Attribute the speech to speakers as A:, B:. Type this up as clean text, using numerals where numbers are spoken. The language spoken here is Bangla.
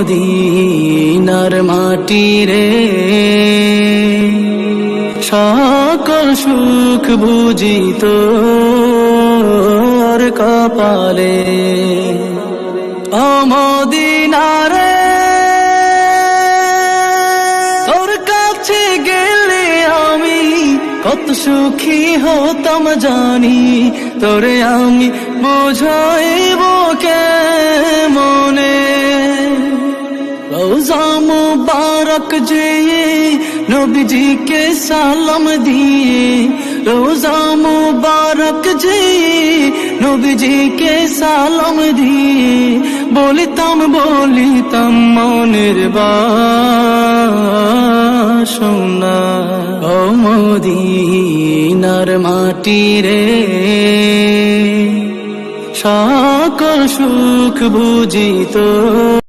A: মদিনার মাটি রে, সকল সুখ বুঝি তোর কপালে। ও মদিনা রে, তোর কাছে গেলে আমি কত সুখী হতাম জানি, তোরে আমি বুঝাইব কেমনে। রোজা মুবারক যেয়ে নবীজিকে সালাম দিয়ে, রোজা মুবারক যেয়ে নবীজিকে সালাম দিয়ে, বলিতাম মনের বাসনা। ও মদিনার মাটি রে, সকল সুখ বুঝি তোর